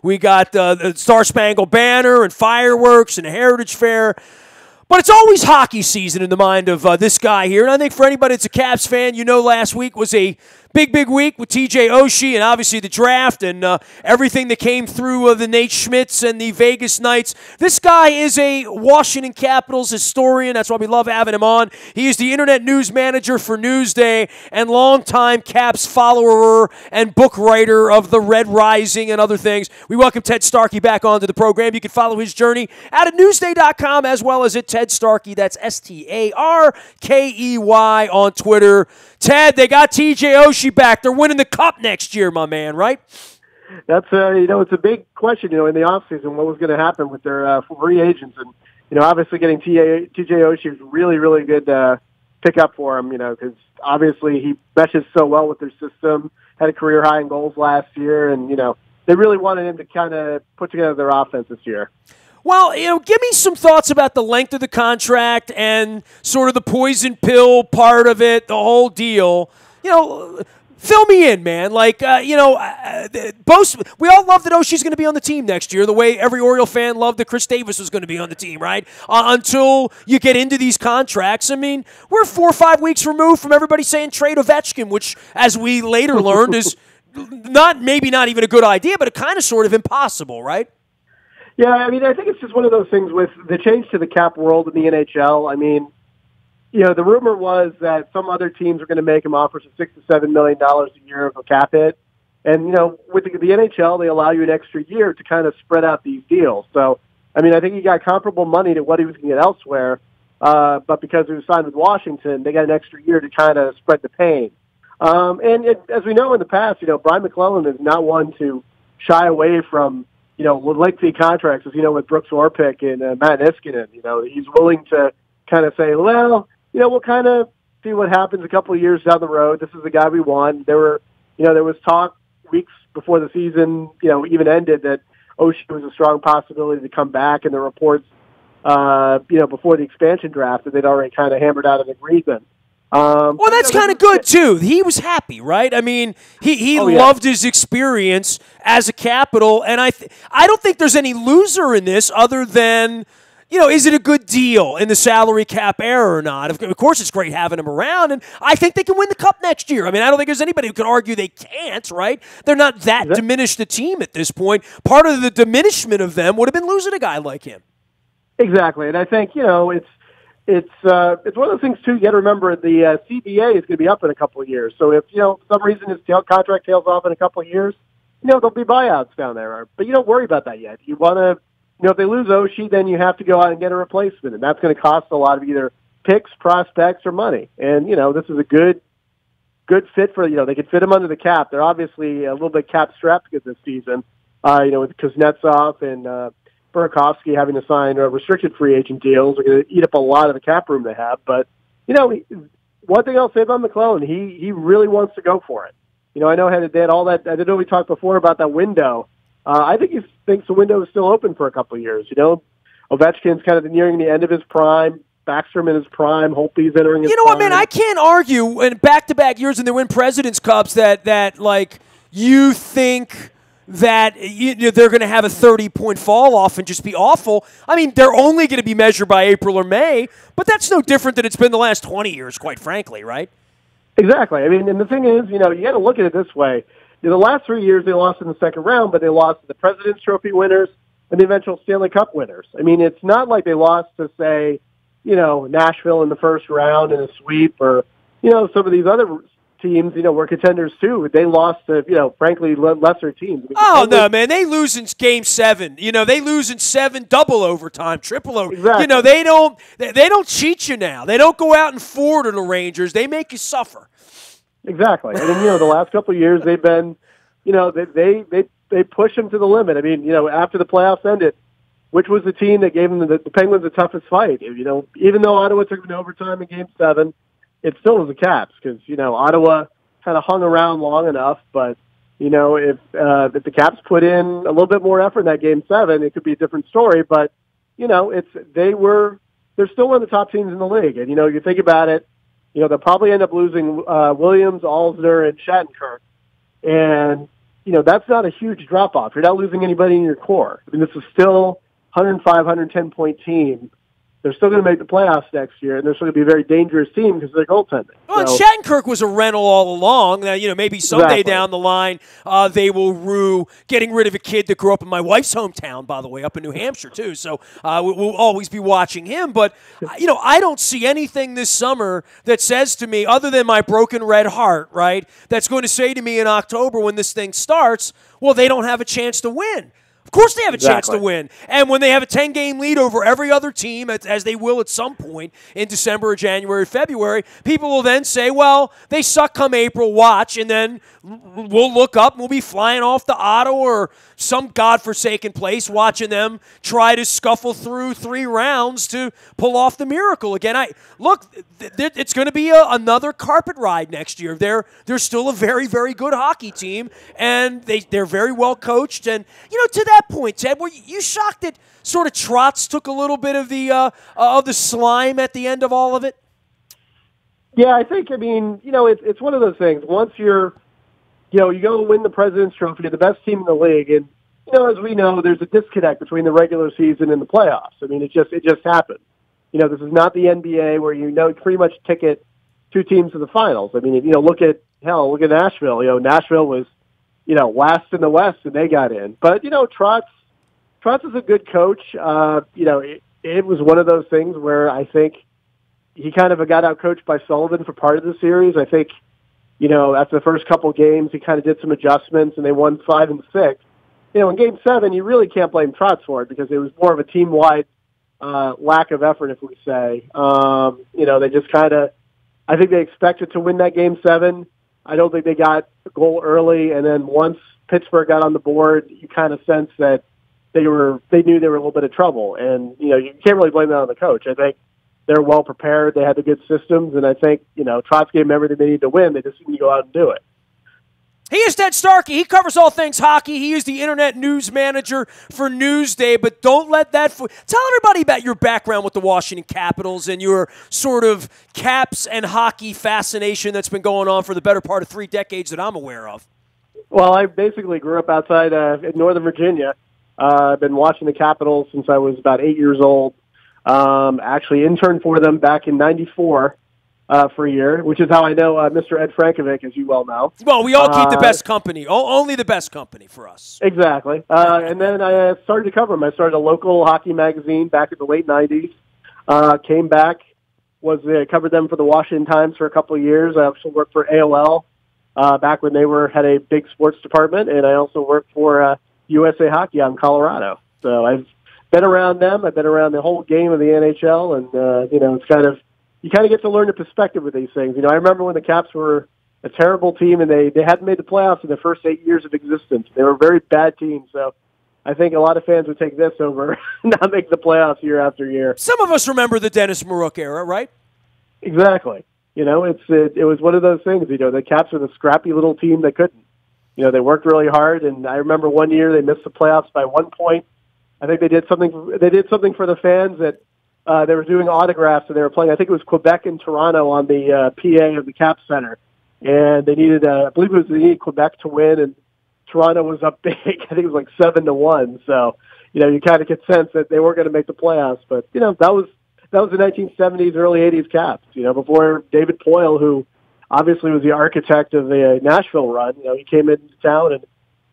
We got the Star Spangled Banner and fireworks and a Heritage Fair. But it's always hockey season in the mind of this guy here. And I think for anybody that's a Caps fan, last week was a big week with TJ Oshie and obviously the draft and everything that came through the Nate Schmitz and the Vegas Knights. This guy is a Washington Capitals historian. That's why we love having him on. He is the internet news manager for Newsday and longtime Caps follower and book writer of The Red Rising and other things. We welcome Ted Starkey back onto the program. You can follow his journey at Newsday.com as well as at Ted Starkey. That's Starkey on Twitter. Ted, they got TJ Oshie back. They're winning the Cup next year, my man, right? That's, it's a big question, in the offseason, what was going to happen with their free agents. And, obviously getting TJ Oshie was really, really good pickup for him, because obviously he meshes so well with their system, had a career high in goals last year, and, they really wanted him to kind of put together their offense this year. Well, give me some thoughts about the length of the contract and sort of the poison pill part of it, the whole deal. Fill me in, man. Like, we all love that Oshie's going to be on the team next year, the way every Oriole fan loved that Chris Davis was going to be on the team, right? Until you get into these contracts. I mean, we're 4 or 5 weeks removed from everybody saying trade Ovechkin, which, as we later learned, is maybe not even a good idea, but kind of sort of impossible, right? Yeah, I think it's just one of those things with the change to the cap world in the NHL. The rumor was that some other teams are going to make him offers of $6 to $7 million a year of a cap hit. And, with the NHL, they allow you an extra year to kind of spread out these deals. So, I think he got comparable money to what he was going to get elsewhere. But because he was signed with Washington, they got an extra year to kind of spread the pain. As we know in the past, Brian McClellan is not one to shy away from lengthy contracts, as with Brooks Orpik and Matt Niskanen. He's willing to kind of say, well, we'll kind of see what happens a couple of years down the road. This is the guy we want. There was talk weeks before the season, even ended that Oshie was a strong possibility to come back, and the reports, before the expansion draft that they'd already kind of hammered out an agreement. Well, that's kind of good, too. He was happy, right? He loved his experience as a Capital, and I don't think there's any loser in this other than, is it a good deal in the salary cap era or not? Of course, it's great having him around, and I think they can win the Cup next year. I don't think there's anybody who can argue they can't, right? They're not that diminished a team at this point. Part of the diminishment of them would have been losing a guy like him. Exactly, and I think, it's one of those things, too. You got to remember the CBA is going to be up in a couple of years. So if, for some reason his contract tails off in a couple of years, there'll be buyouts down there. But you don't worry about that yet. You want to, if they lose Oshie, then you have to go out and get a replacement. And that's going to cost a lot of either picks, prospects, or money. And, this is a good fit for, they could fit him under the cap. They're obviously a little bit cap strapped this season, with Kuznetsov and Burakovsky having to sign restricted free agent deals. Are going to eat up a lot of the cap room they have. But, one thing I'll say about McClellan, he really wants to go for it. I know they had all that. I didn't know we talked before about that window. I think he thinks the window is still open for a couple of years. Ovechkin's kind of nearing the end of his prime. Backstrom in his prime. Holtby's entering his prime. You know what, man? I can't argue in back-to-back years when they win President's Cups that you think that they're going to have a 30-point fall-off and just be awful. They're only going to be measured by April or May, but that's no different than it's been the last 20 years, quite frankly, right? Exactly. And the thing is, you got to look at it this way. The last 3 years they lost in the second round, but they lost to the President's Trophy winners and the eventual Stanley Cup winners. It's not like they lost to, say, Nashville in the first round in a sweep or, some of these other teams, were contenders too. They lost to, frankly, lesser teams. No, man, they lose in Game 7. They lose in 7, double overtime, triple overtime. Exactly. They don't cheat you now. They don't go out and forward to the Rangers. They make you suffer. Exactly. And then, the last couple of years they've been, they push them to the limit. After the playoffs ended, which was the team that gave them the Penguins the toughest fight. Even though Ottawa took them to overtime in Game 7, it still was the Caps because, Ottawa kind of hung around long enough. But, if the Caps put in a little bit more effort in that Game 7, it could be a different story. But, they're still one of the top teams in the league. And, you think about it, they'll probably end up losing Williams, Alsner, and Shattenkirk. And, that's not a huge drop-off. You're not losing anybody in your core. I mean, this is still 105, 110-point team. They're still going to make the playoffs next year, and they're still going to be a very dangerous team because of their goaltending. Well, So, and Shattenkirk was a rental all along. Now, maybe someday down the line they will rue getting rid of a kid that grew up in my wife's hometown, by the way, up in New Hampshire, too. So we'll always be watching him. But, I don't see anything this summer that says to me, other than my broken red heart, right, that's going to say to me in October when this thing starts, well, they don't have a chance to win. Of course they have a chance to win. And when they have a 10-game lead over every other team, as they will at some point in December or January or February, people will then say, well, they suck come April, watch, and then we'll look up and we'll be flying off to Ottawa or some godforsaken place watching them try to scuffle through 3 rounds to pull off the miracle again. It's going to be another carpet ride next year. They're still a very, very good hockey team, and they're very well coached. And, to that point, Ted, were you shocked that sort of Trotz took a little bit of the slime at the end of all of it? Yeah, I think, it's one of those things. Once you go and win the President's Trophy, you're the best team in the league, and, as we know, there's a disconnect between the regular season and the playoffs. I mean, it just happens. This is not the NBA where pretty much ticket 2 teams to the finals. I mean, look at Nashville. Nashville was, last in the West, and they got in. But, Trotz is a good coach. It was one of those things where I think he kind of got out-coached by Sullivan for part of the series. I think, after the first couple games, he kind of did some adjustments, and they won 5 and 6. In Game 7, you really can't blame Trotz for it because it was more of a team-wide lack of effort, if we say. They just kind of, I think they expected to win that Game 7. I don't think they got a goal early, and then once Pittsburgh got on the board, you kind of sense that they knew they were a little bit of trouble. And, you can't really blame that on the coach. I think they're well prepared. They had the good systems, and I think, Trotz gave them everything they needed to win. They just need to go out and do it. He is Ted Starkey. He covers all things hockey. He is the internet news manager for Newsday, but don't let that tell everybody about your background with the Washington Capitals and your sort of Caps and hockey fascination that's been going on for the better part of 3 decades that I'm aware of. Well, I basically grew up outside in Northern Virginia. I've been watching the Capitals since I was about 8 years old. Actually interned for them back in '94. For a year, which is how I know Mr. Ed Frankovic, as you well know. Well, we all keep the best company, only the best company for us. Exactly. And then I started to cover them. I started a local hockey magazine back in the late 90s. Came back, covered them for the Washington Times for a couple of years. I also worked for AOL back when they had a big sports department, and I also worked for USA Hockey out in Colorado. So I've been around them. I've been around the whole game of the NHL, and it's kind of, you kind of get to learn the perspective with these things. I remember when the Caps were a terrible team and they hadn't made the playoffs in the first 8 years of existence. They were a very bad team. So I think a lot of fans would take this over not making the playoffs year after year. Some of us remember the Dennis Maruk era, right? Exactly. It was one of those things. The Caps were the scrappy little team that couldn't. They worked really hard, and I remember one year they missed the playoffs by 1 point. I think they did something. They did something for the fans that. They were doing autographs, and they were playing, I think it was Quebec and Toronto on the PA of the Cap Center. And they needed, they needed Quebec to win, and Toronto was up big. I think it was like 7-1. So, you kind of get sense that they weren't going to make the playoffs. But, that was the 1970s, early 80s Caps, before David Poyle, who obviously was the architect of the Nashville run. He came into town and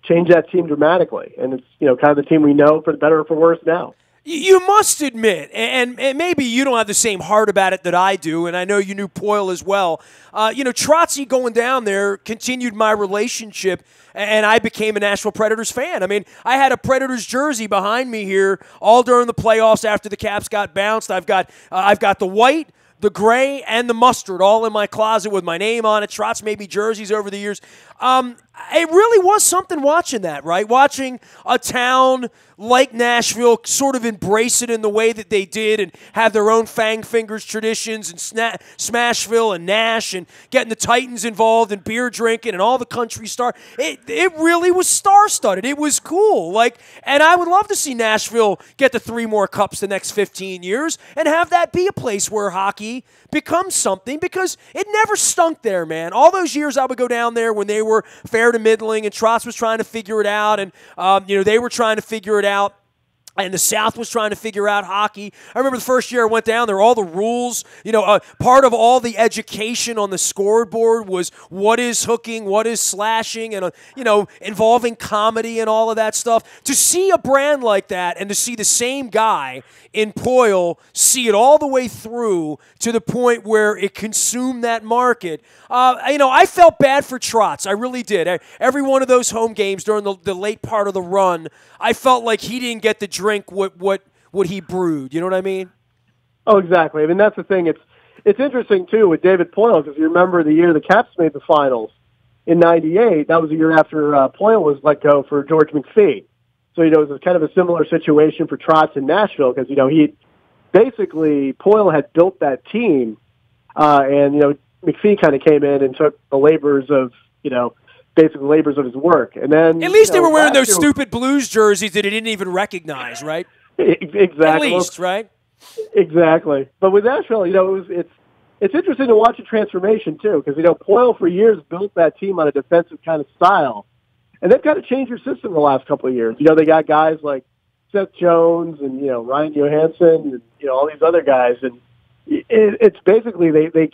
changed that team dramatically. And it's, kind of the team we know for the better or for worse now. You must admit, and maybe you don't have the same heart about it that I do, and I know you knew Poyle as well. Trotzy going down there continued my relationship, and I became a Nashville Predators fan. I mean, I had a Predators jersey behind me here all during the playoffs after the Caps got bounced. I've got the white, the gray, and the mustard all in my closet with my name on it. Trotz made me jerseys over the years. It really was something watching that, right? Watching a town like Nashville sort of embrace it in the way that they did and have their own Fang Fingers traditions and Smashville and Nash and getting the Titans involved and beer drinking and all the country star. It really was star-studded. It was cool. And I would love to see Nashville get the 3 more cups the next 15 years and have that be a place where hockey becomes something because it never stunk there, man. All those years I would go down there when they were fair to middling, and Trotz was trying to figure it out, and they were trying to figure it out. And the South was trying to figure out hockey. I remember the first year I went down there, all the rules, part of all the education on the scoreboard was what is hooking, what is slashing, and, involving comedy and all of that stuff. To see a brand like that and to see the same guy in Poyle see it all the way through to the point where it consumed that market, I felt bad for Trotz. I really did. Every one of those home games during the late part of the run, I felt like he didn't get to drink what he brewed. You know what I mean? Oh, exactly. I mean, that's the thing. It's interesting, too, with David Poyle, because you remember the year the Caps made the finals in '98. That was the year after Poyle was let go for George McPhee. So, it was kind of a similar situation for Trotz in Nashville because, Poyle had built that team, and, McPhee kind of came in and took the labors of his work. And then at least they were wearing those stupid Blues jerseys that he didn't even recognize, right? Exactly. At least, right? Exactly. But with Nashville, it's interesting to watch a transformation too, because Poyle for years built that team on a defensive kind of style, and they've got to change their system the last couple of years. They got guys like Seth Jones and Ryan Johansson and all these other guys, and it's basically they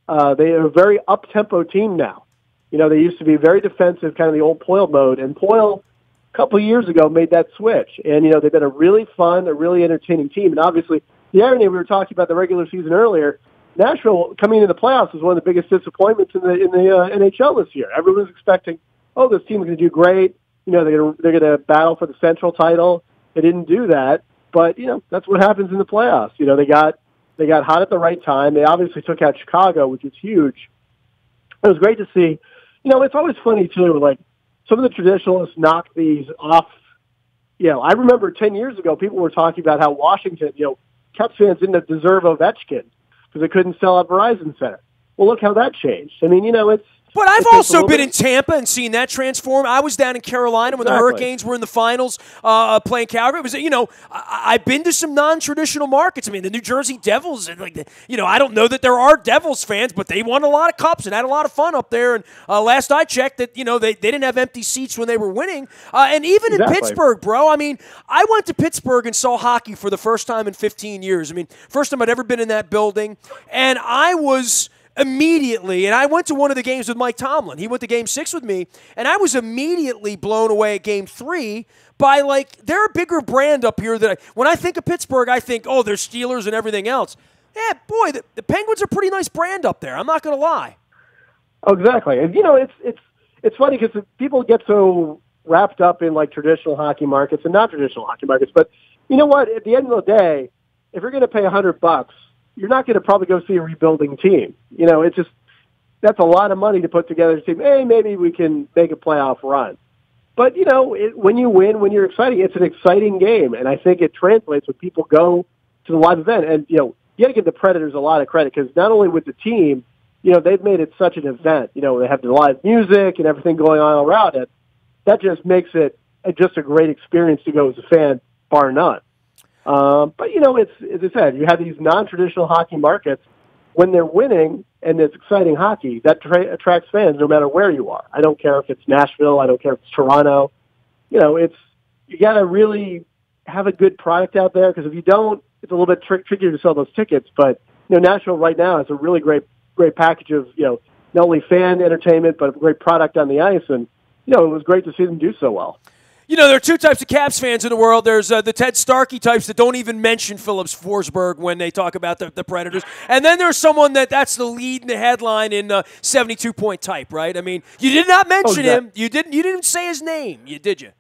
are a very up-tempo team now. They used to be very defensive, kind of the old Poyle mode, and Poyle a couple of years ago made that switch. And, they've been a really fun, a really entertaining team. And obviously, the irony, we were talking about the regular season earlier, Nashville coming into the playoffs was one of the biggest disappointments in the NHL this year. Everyone was expecting, this team is going to do great. They're going to battle for the Central title. They didn't do that. But, that's what happens in the playoffs. They got hot at the right time. They obviously took out Chicago, which was huge. It was great to see. It's always funny, too, like some of the traditionalists knock these off. I remember 10 years ago, people were talking about how Washington, Caps fans didn't deserve Ovechkin because they couldn't sell out Verizon Center. Well, look how that changed. I mean, But I've also been in Tampa and seen that transform. I was down in Carolina when the Hurricanes were in the finals playing Calgary. It was, I've been to some non-traditional markets. I mean, the New Jersey Devils, I don't know that there are Devils fans, but they won a lot of cups and had a lot of fun up there. And last I checked, that they didn't have empty seats when they were winning. And even in Pittsburgh, bro. I mean, I went to Pittsburgh and saw hockey for the first time in 15 years. I mean, first time I'd ever been in that building, and I was immediately, and I went to one of the games with Mike Tomlin. He went to Game 6 with me, and I was immediately blown away at Game 3 by, they're a bigger brand up here that when I think of Pittsburgh, I think, they're Steelers and everything else. Yeah, boy, the Penguins are a pretty nice brand up there. I'm not going to lie. Oh, exactly. And, it's funny because people get so wrapped up in, traditional hockey markets and not traditional hockey markets. But you know what? At the end of the day, if you're going to pay $100, you're not going to probably go see a rebuilding team. It's just, that's a lot of money to put together a team. Hey, maybe we can make a playoff run. But, when you win, when you're exciting, it's an exciting game. And I think it translates when people go to the live event. And, you got to give the Predators a lot of credit because not only with the team, they've made it such an event. They have the live music and everything going on around it. That just makes it just a great experience to go as a fan, bar none. But, it's, as I said, you have these non-traditional hockey markets. When they're winning and it's exciting hockey, that attracts fans no matter where you are. I don't care if it's Nashville. I don't care if it's Toronto. You got to really have a good product out there because if you don't, it's a little bit trickier to sell those tickets. But, Nashville right now has a really great package of, not only fan entertainment, but a great product on the ice. And, it was great to see them do so well. There are two types of Caps fans in the world. There's the Ted Starkey types that don't even mention Phillips Forsberg when they talk about the Predators. And then there's someone that's the lead in the headline in 72-point type, right? I mean, you did not mention him. You didn't say his name, did you?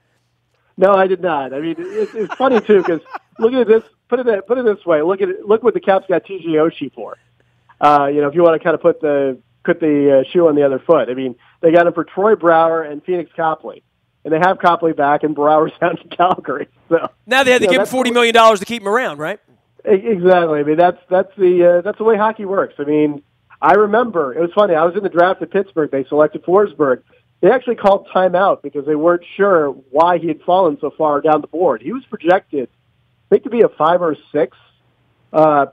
No, I did not. I mean, it's funny, too, because look at this. Put it this way. Look what the Caps got TJ Oshie for. If you want to kind of put the shoe on the other foot. I mean, they got him for Troy Brouwer and Phoenix Copley. And they have Copley back, and Brouwer's down in Calgary. So now they had to give him $40 million to keep him around, right? Exactly. I mean, that's the way hockey works. I mean, I remember it was funny. I was in the draft at Pittsburgh. They selected Forsberg. They actually called timeout because they weren't sure why he had fallen so far down the board. He was projected, I think, to be a 5 or 6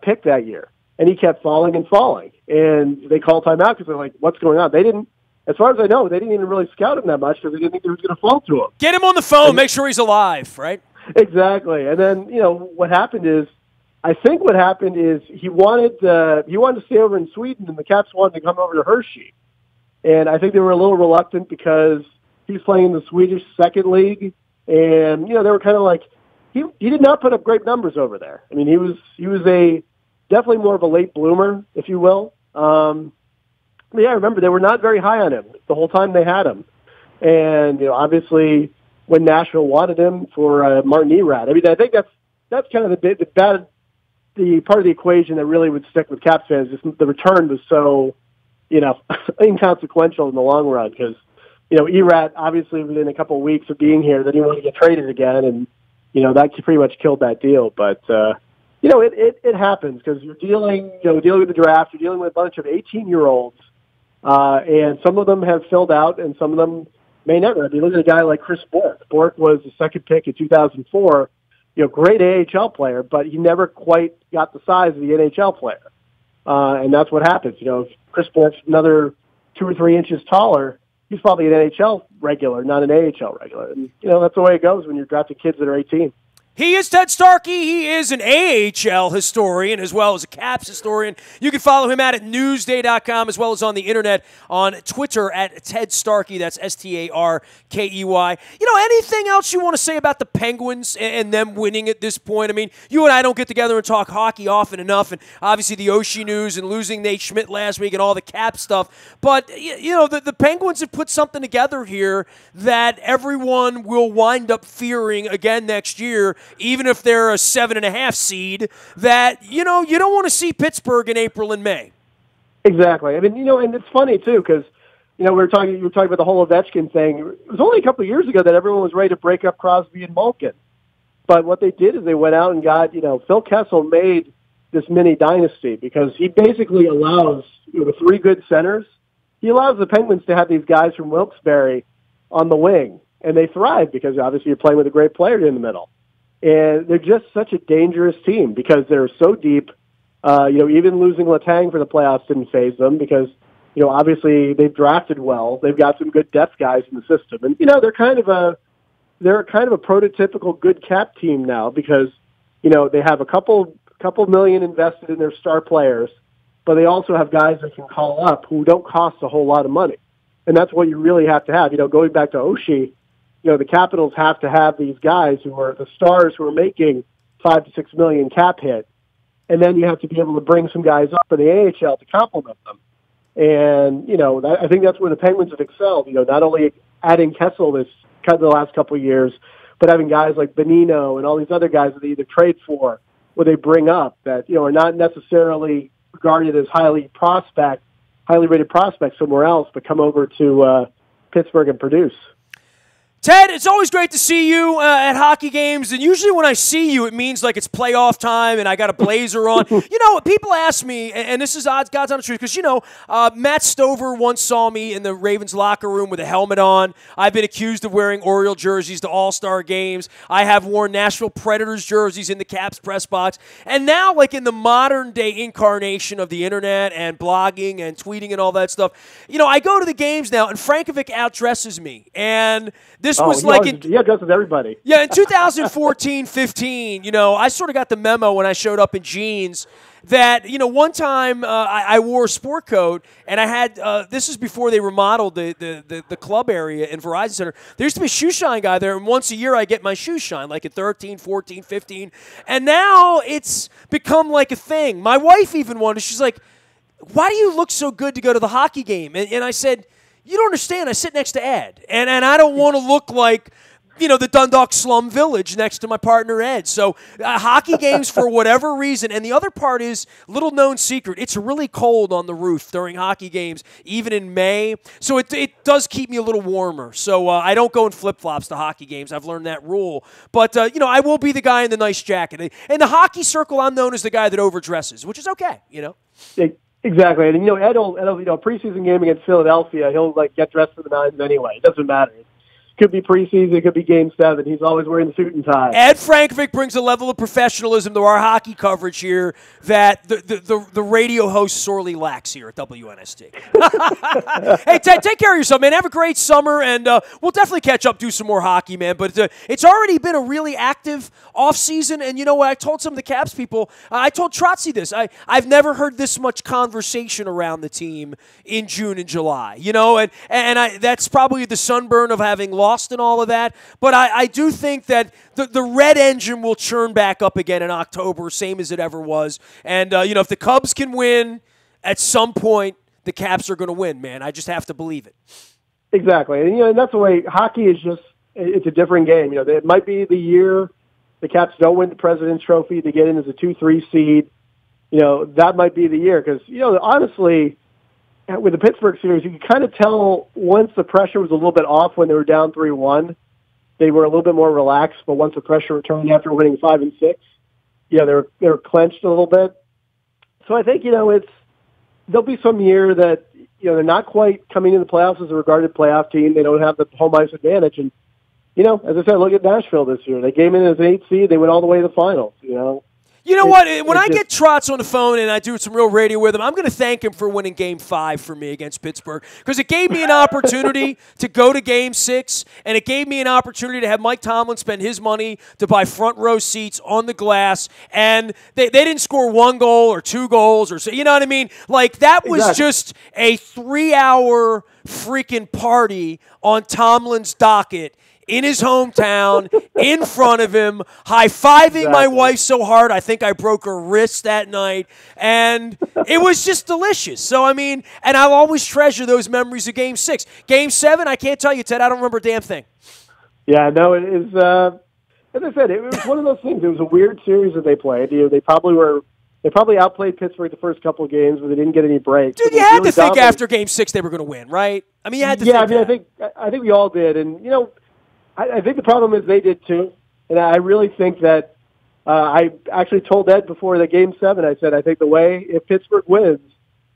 pick that year, and he kept falling and falling. And they called timeout because they're like, "What's going on?" They didn't as far as I know, they didn't even really scout him that much because they didn't think he was going to fall to him. Get him on the phone, make sure he's alive, right? Exactly. And then, what happened is, he wanted to stay over in Sweden, and the Caps wanted to come over to Hershey. And I think they were a little reluctant because he's playing in the Swedish second league, and they were kind of like, he did not put up great numbers over there. I mean, he was definitely more of a late bloomer, if you will. I remember they were not very high on him the whole time they had him, and obviously when Nashville wanted him for Martin Erat, I mean, I think that's kind of the part of the equation that really would stick with Caps fans. Just the return was so inconsequential in the long run because Erat obviously within a couple of weeks of being here, then he wanted to get traded again, and that pretty much killed that deal. But it happens because you're dealing with the draft, you're dealing with a bunch of 18-year-olds, and some of them have filled out, and some of them may never. I mean, look at a guy like Chris Bork. Bork was the second pick in 2004. Great AHL player, but he never quite got the size of the NHL player, and that's what happens. If Chris Bork's another 2 or 3 inches taller, he's probably an NHL regular, not an AHL regular. And, that's the way it goes when you're drafting kids that are 18. He is Ted Starkey. He is an AHL historian as well as a Caps historian. You can follow him at newsday.com as well as on the internet on Twitter at Ted Starkey. That's Starkey. Anything else you want to say about the Penguins and them winning at this point? I mean, you and I don't get together and talk hockey often enough, and obviously the Oshie news and losing Nate Schmidt last week and all the Cap stuff. But, the Penguins have put something together here that everyone will wind up fearing again next year, even if they're a 7.5 seed, that, you don't want to see Pittsburgh in April and May. Exactly. I mean, and it's funny, too, because, you were talking about the whole Ovechkin thing. It was only a couple of years ago that everyone was ready to break up Crosby and Malkin. But what they did is they went out and got, Phil Kessel made this mini dynasty because he basically allows, with 3 good centers, he allows the Penguins to have these guys from Wilkes-Barre on the wing. And they thrive because obviously you're playing with a great player in the middle. And they're just such a dangerous team because they're so deep. Even losing Letang for the playoffs didn't faze them because, obviously they've drafted well. They've got some good depth guys in the system. And, they're kind of a prototypical good Cap team now because, they have a couple million invested in their star players, but they also have guys that can call up who don't cost a whole lot of money. And that's what you really have to have. Going back to Oshie, the Capitals have to have these guys who are the stars who are making $5 to $6 million cap hit, and then you have to be able to bring some guys up in the AHL to complement them. And I think that's where the Penguins have excelled. Not only adding Kessel the last couple of years, but having guys like Bonino and all these other guys that they either trade for or they bring up that are not necessarily regarded as highly rated prospects somewhere else, but come over to Pittsburgh and produce. Ted, it's always great to see you at hockey games, and usually when I see you, it means like it's playoff time and I got a blazer on. People ask me, and this is God's honest truth, because, Matt Stover once saw me in the Ravens locker room with a helmet on. I've been accused of wearing Oriole jerseys to All-Star games. I have worn Nashville Predators jerseys in the Caps press box. And now, like in the modern-day incarnation of the internet and blogging and tweeting and all that stuff, I go to the games now, and Frankovic outdresses me. And this was he addresses everybody. Yeah, in 2014-15, I sort of got the memo when I showed up in jeans that, one time I wore a sport coat and I had, this is before they remodeled the club area in Verizon Center. There used to be a shoe shine guy there, and once a year I get my shoe shine, like at 13, 14, 15. And now it's become like a thing. My wife even wondered, she's like, why do you look so good to go to the hockey game? And I said, you don't understand. I sit next to Ed, and I don't want to look like, the Dundalk slum village next to my partner Ed. So hockey games for whatever reason. And the other part is, little known secret, it's really cold on the roof during hockey games, even in May. So it does keep me a little warmer. So I don't go in flip-flops to hockey games. I've learned that rule. But, I will be the guy in the nice jacket. In the hockey circle, I'm known as the guy that overdresses, which is okay, Exactly. And, Ed will preseason game against Philadelphia, he'll, get dressed for the Nines anyway. It doesn't matter. could be preseason, it could be Game 7. He's always wearing the suit and tie. Ed Frankovic brings a level of professionalism to our hockey coverage here that the radio host sorely lacks here at WNST. Hey, Ted, take care of yourself, man. Have a great summer, and we'll definitely catch up, do some more hockey, man. But it's already been a really active offseason, and you know what? I told some of the Caps people, I told Trotzy this. I've never heard this much conversation around the team in June and July, you know, and that's probably the sunburn of having lost and all of that, but I do think that the red engine will churn back up again in October, same as it ever was. And, if the Cubs can win, at some point, the Caps are going to win, man. I just have to believe it. Exactly. And that's the way hockey is just, it's a different game. It might be the year the Caps don't win the President's Trophy to get in as a 2-3 seed. That might be the year because, honestly, with the Pittsburgh series, you could kind of tell once the pressure was a little bit off when they were down 3-1, they were a little bit more relaxed. But once the pressure returned after winning 5 and 6, they were clenched a little bit. So I think there'll be some year that they're not quite coming in the playoffs as a regarded playoff team. They don't have the home ice advantage, and as I said, look at Nashville this year. They came in as an 8 seed, they went all the way to the finals. You know what? When I get Trotz on the phone and I do some real radio with him, I'm going to thank him for winning Game 5 for me against Pittsburgh because it gave me an opportunity to go to Game 6, and it gave me an opportunity to have Mike Tomlin spend his money to buy front row seats on the glass, and they didn't score 1 goal or 2 goals or so. You know what I mean? Like, that was just a 3-hour freaking party on Tomlin's docket in his hometown, in front of him, high-fiving my wife so hard I think I broke her wrist that night, and it was just delicious. So, and I'll always treasure those memories of Game 6. Game 7, I can't tell you, Ted, I don't remember a damn thing. Yeah, no, it is, as I said, it was one of those things. It was a weird series that they played. They probably outplayed Pittsburgh the first couple of games, but they didn't get any breaks. Dude, you had to think after Game 6 they were going to win, right? You had to think that. I think we all did, and, I think the problem is they did too, and I really think that I actually told Ed before the Game 7, I said, I think the way, if Pittsburgh wins,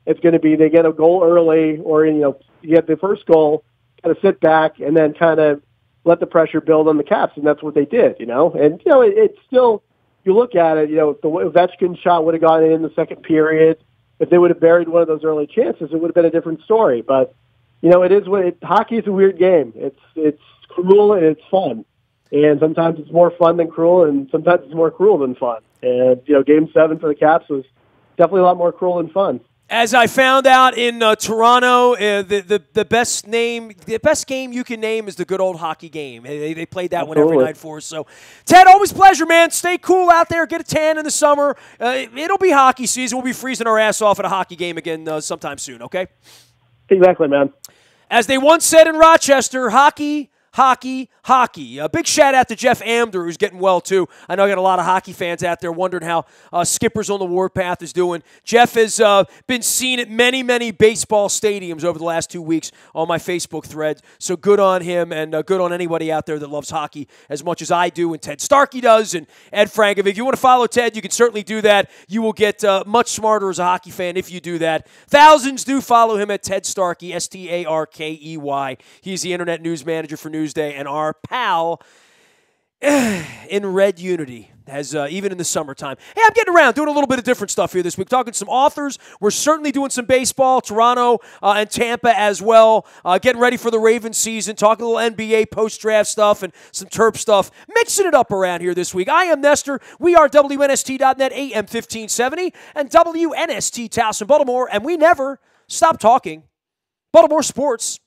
it's going to be they get a goal early or, you get the first goal, kind of sit back, and then kind of let the pressure build on the Caps, and that's what they did, And, it's still, you look at it, if the Ovechkin shot would have gone in the second period, if they would have buried one of those early chances, it would have been a different story. But, hockey is a weird game. It's cruel and it's fun, and sometimes it's more fun than cruel, and sometimes it's more cruel than fun. And Game 7 for the Caps was definitely a lot more cruel than fun. As I found out in Toronto, the best game you can name is the good old hockey game. They played that one every night for us. So, Ted, always pleasure, man. Stay cool out there. Get a tan in the summer. It'll be hockey season. We'll be freezing our ass off at a hockey game again sometime soon. Okay? Exactly, man. As they once said in Rochester, hockey. Hockey, hockey. A big shout-out to Jeff Amder, who's getting well, too. I know I got a lot of hockey fans out there wondering how Skippers on the Warpath is doing. Jeff has been seen at many, many baseball stadiums over the last 2 weeks on my Facebook thread. So good on him, and good on anybody out there that loves hockey as much as I do and Ted Starkey does and Ed Frankovic. If you want to follow Ted, you can certainly do that. You will get much smarter as a hockey fan if you do that. Thousands do follow him at Ted Starkey, Starkey. He's the internet news manager for Newsday, and our pal in Red Unity has even in the summertime. Hey, I'm getting around, doing a little bit of different stuff here this week. Talking to some authors. We're certainly doing some baseball, Toronto and Tampa as well. Getting ready for the Ravens season. Talking a little NBA post-draft stuff and some Terp stuff. Mixing it up around here this week. I am Nestor. We are WNST.net, AM 1570, and WNST Towson, Baltimore, and we never stop talking Baltimore sports.